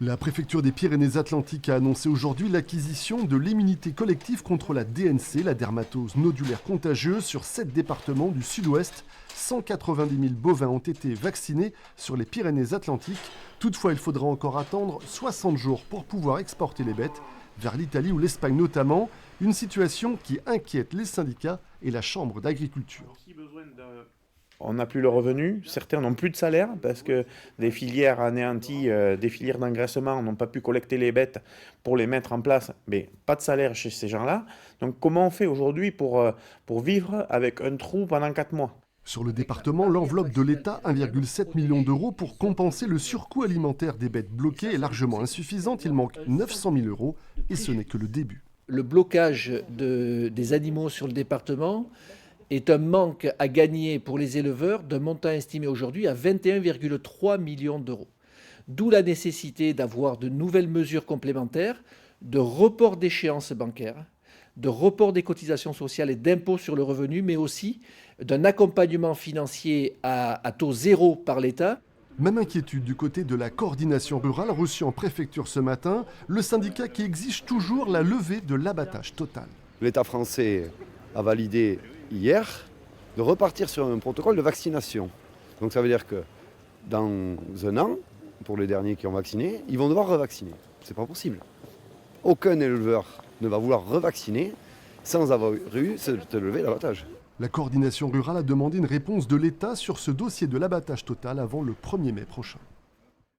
La préfecture des Pyrénées-Atlantiques a annoncé aujourd'hui l'acquisition de l'immunité collective contre la DNC, la dermatose nodulaire contagieuse, sur 7 départements du sud-ouest. 190 000 bovins ont été vaccinés sur les Pyrénées-Atlantiques. Toutefois, il faudra encore attendre 60 jours pour pouvoir exporter les bêtes vers l'Italie ou l'Espagne notamment. Une situation qui inquiète les syndicats et la Chambre d'agriculture. On n'a plus le revenu, certains n'ont plus de salaire parce que des filières anéanties, des filières d'engraissement n'ont pas pu collecter les bêtes pour les mettre en place, mais pas de salaire chez ces gens-là. Donc comment on fait aujourd'hui pour vivre avec un trou pendant 4 mois ? Sur le département, l'enveloppe de l'État, 1,7 million d'euros pour compenser le surcoût alimentaire des bêtes bloquées, est largement insuffisante. Il manque 900 000 euros et ce n'est que le début. Le blocage des animaux sur le département est un manque à gagner pour les éleveurs d'un montant estimé aujourd'hui à 21,3 millions d'euros. D'où la nécessité d'avoir de nouvelles mesures complémentaires, de report d'échéances bancaires, de report des cotisations sociales et d'impôts sur le revenu, mais aussi d'un accompagnement financier à taux zéro par l'État. Même inquiétude du côté de la coordination rurale reçue en préfecture ce matin, le syndicat qui exige toujours la levée de l'abattage total. L'État français a validé hier de repartir sur un protocole de vaccination. Donc ça veut dire que dans un an, pour les derniers qui ont vacciné, ils vont devoir revacciner. C'est pas possible. Aucun éleveur ne va vouloir revacciner sans avoir eu cette levée d'abattage. La coordination rurale a demandé une réponse de l'État sur ce dossier de l'abattage total avant le 1er mai prochain.